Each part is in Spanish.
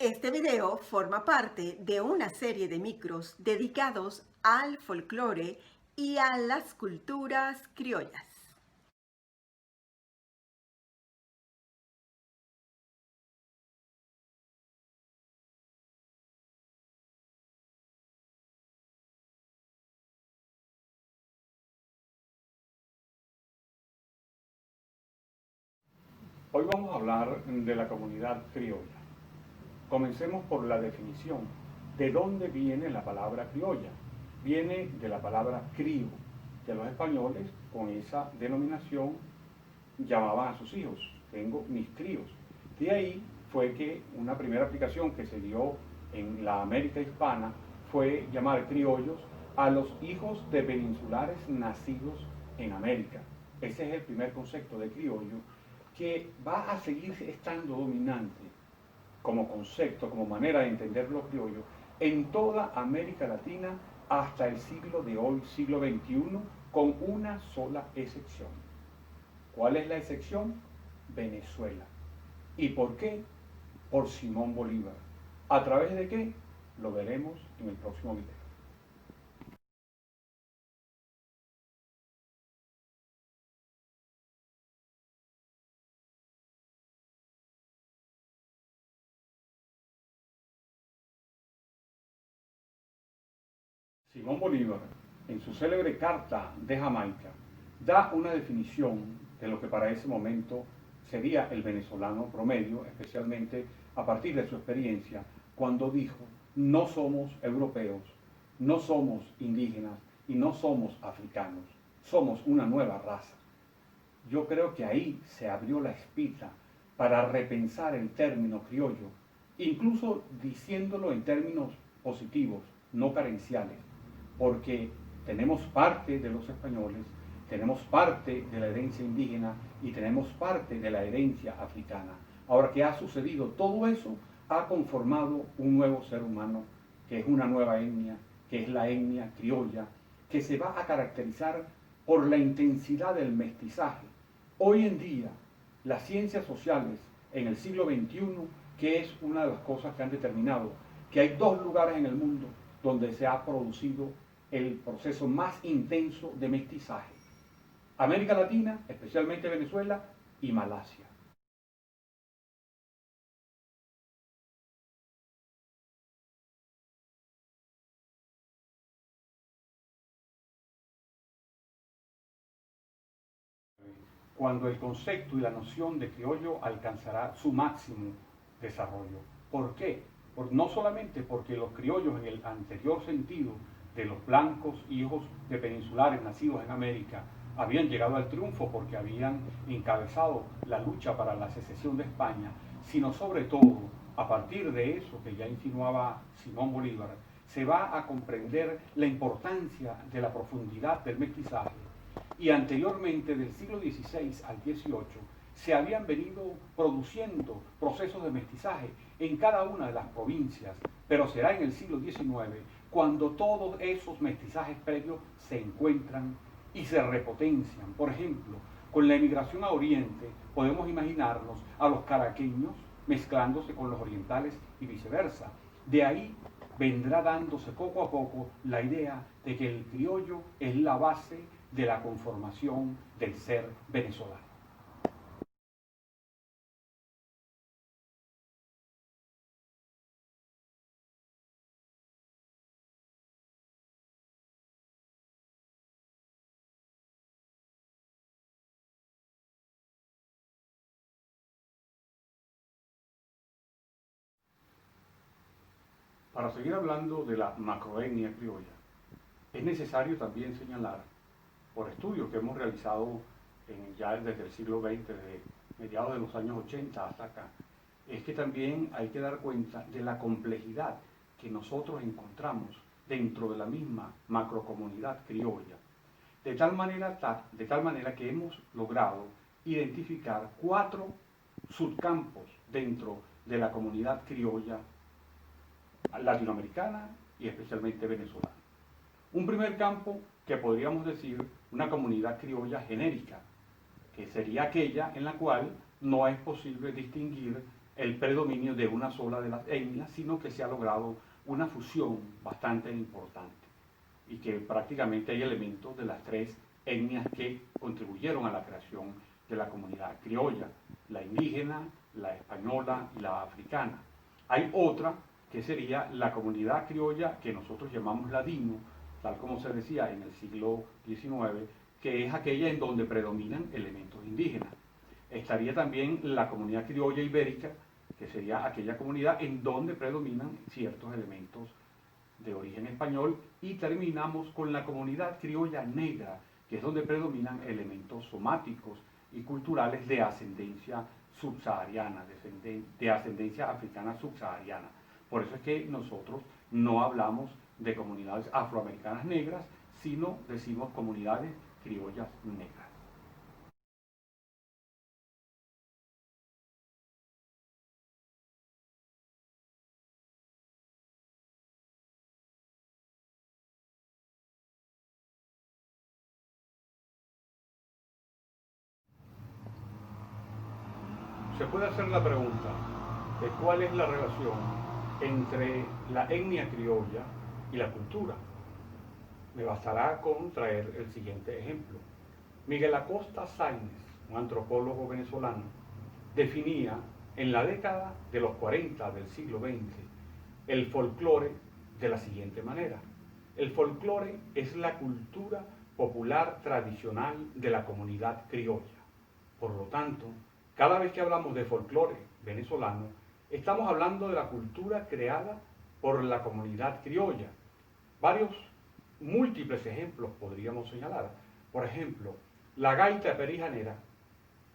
Este video forma parte de una serie de micros dedicados al folclore y a las culturas criollas. Hoy vamos a hablar de la comunidad criolla. Comencemos por la definición. ¿De dónde viene la palabra criolla? Viene de la palabra crío, que los españoles con esa denominación llamaban a sus hijos. Tengo mis críos. De ahí fue que una primera aplicación que se dio en la América hispana fue llamar criollos a los hijos de peninsulares nacidos en América. Ese es el primer concepto de criollo que va a seguir estando dominante como concepto, como manera de entender los criollos en toda América Latina hasta el siglo de hoy, siglo XXI, con una sola excepción. ¿Cuál es la excepción? Venezuela. ¿Y por qué? Por Simón Bolívar. ¿A través de qué? Lo veremos en el próximo video. Simón Bolívar, en su célebre Carta de Jamaica, da una definición de lo que para ese momento sería el venezolano promedio, especialmente a partir de su experiencia, cuando dijo, no somos europeos, no somos indígenas y no somos africanos, somos una nueva raza. Yo creo que ahí se abrió la espita para repensar el término criollo, incluso diciéndolo en términos positivos, no carenciales, porque tenemos parte de los españoles, tenemos parte de la herencia indígena y tenemos parte de la herencia africana. Ahora, ¿qué ha sucedido? Todo eso ha conformado un nuevo ser humano, que es una nueva etnia, que es la etnia criolla, que se va a caracterizar por la intensidad del mestizaje. Hoy en día, las ciencias sociales en el siglo XXI, que es una de las cosas que han determinado que hay dos lugares en el mundo donde se ha producido el proceso más intenso de mestizaje. América Latina, especialmente Venezuela, y Malasia. Cuando el concepto y la noción de criollo alcanzará su máximo desarrollo. ¿Por qué? No solamente porque los criollos en el anterior sentido de los blancos hijos de peninsulares nacidos en América habían llegado al triunfo porque habían encabezado la lucha para la secesión de España, sino sobre todo, a partir de eso que ya insinuaba Simón Bolívar, se va a comprender la importancia de la profundidad del mestizaje. Y anteriormente, del siglo XVI al XVIII, se habían venido produciendo procesos de mestizaje en cada una de las provincias, pero será en el siglo XIX cuando todos esos mestizajes previos se encuentran y se repotencian. Por ejemplo, con la emigración a Oriente podemos imaginarnos a los caraqueños mezclándose con los orientales y viceversa. De ahí vendrá dándose poco a poco la idea de que el criollo es la base de la conformación del ser venezolano. Para seguir hablando de la macroetnia criolla, es necesario también señalar, por estudios que hemos realizado ya desde el siglo XX, desde mediados de los años 80 hasta acá, es que también hay que dar cuenta de la complejidad que nosotros encontramos dentro de la misma macrocomunidad criolla. De tal manera que hemos logrado identificar 4 subcampos dentro de la comunidad criolla latinoamericana y especialmente venezolana. Un primer campo que podríamos decir una comunidad criolla genérica, que sería aquella en la cual no es posible distinguir el predominio de una sola de las etnias, sino que se ha logrado una fusión bastante importante y que prácticamente hay elementos de las tres etnias que contribuyeron a la creación de la comunidad criolla: la indígena, la española y la africana. Hay otra que sería la comunidad criolla que nosotros llamamos ladino, tal como se decía en el siglo XIX, que es aquella en donde predominan elementos indígenas. Estaría también la comunidad criolla ibérica, que sería aquella comunidad en donde predominan ciertos elementos de origen español, y terminamos con la comunidad criolla negra, que es donde predominan elementos somáticos y culturales de ascendencia subsahariana, de ascendencia africana subsahariana. Por eso es que nosotros no hablamos de comunidades afroamericanas negras, sino decimos comunidades criollas negras. Se puede hacer la pregunta de cuál es la relación entre la etnia criolla y la cultura. Me bastará con traer el siguiente ejemplo. Miguel Acosta Sáenz, un antropólogo venezolano, definía en la década de los 40 del siglo XX el folclore de la siguiente manera. El folclore es la cultura popular tradicional de la comunidad criolla. Por lo tanto, cada vez que hablamos de folclore venezolano, estamos hablando de la cultura creada por la comunidad criolla. Varios múltiples ejemplos podríamos señalar. Por ejemplo, la gaita perijanera.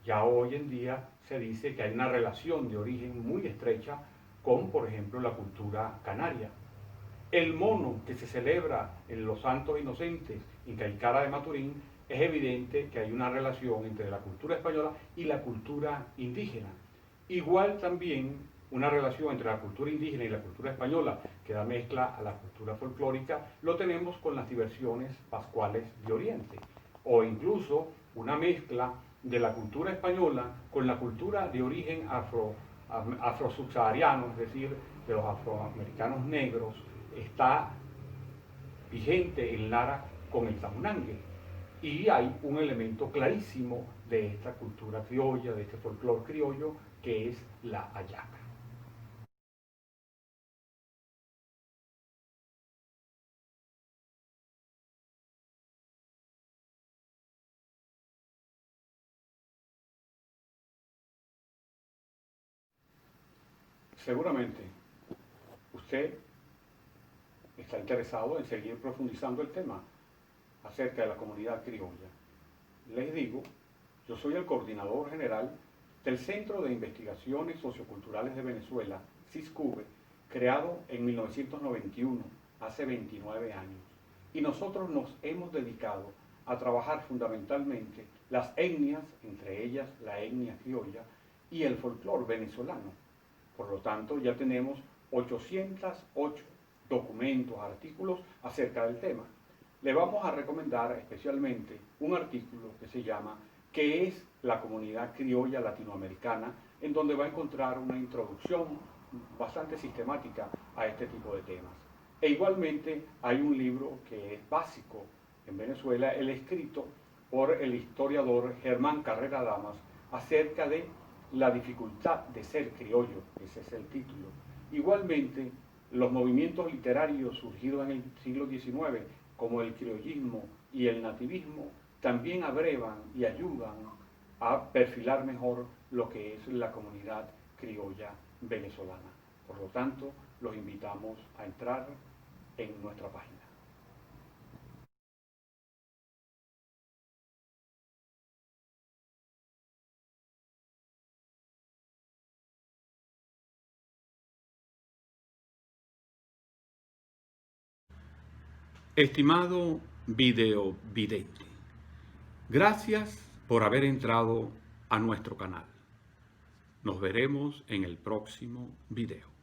Ya hoy en día se dice que hay una relación de origen muy estrecha con, por ejemplo, la cultura canaria. El mono que se celebra en los Santos Inocentes en Caicara de Maturín, es evidente que hay una relación entre la cultura española y la cultura indígena. Igual también una relación entre la cultura indígena y la cultura española, que da mezcla a la cultura folclórica, lo tenemos con las diversiones pascuales de Oriente, o incluso una mezcla de la cultura española con la cultura de origen afro-subsahariano, es decir, de los afroamericanos negros, está vigente en Lara con el tamunangue. Y hay un elemento clarísimo de esta cultura criolla, de este folclore criollo, que es la hallaca. Seguramente usted está interesado en seguir profundizando el tema acerca de la comunidad criolla. Les digo, yo soy el coordinador general del Centro de Investigaciones Socioculturales de Venezuela, CISCUVE, creado en 1991, hace 29 años. Y nosotros nos hemos dedicado a trabajar fundamentalmente las etnias, entre ellas la etnia criolla, y el folclore venezolano. Por lo tanto, ya tenemos 808 documentos, artículos acerca del tema. Le vamos a recomendar especialmente un artículo que se llama ¿Qué es la comunidad criolla latinoamericana?, en donde va a encontrar una introducción bastante sistemática a este tipo de temas. E igualmente hay un libro que es básico en Venezuela, el escrito por el historiador Germán Carrera Damas, acerca de la dificultad de ser criollo, ese es el título. Igualmente, los movimientos literarios surgidos en el siglo XIX, como el criollismo y el nativismo, también abrevan y ayudan a perfilar mejor lo que es la comunidad criolla venezolana. Por lo tanto, los invitamos a entrar en nuestra página. Estimado videovidente, gracias por haber entrado a nuestro canal. Nos veremos en el próximo video.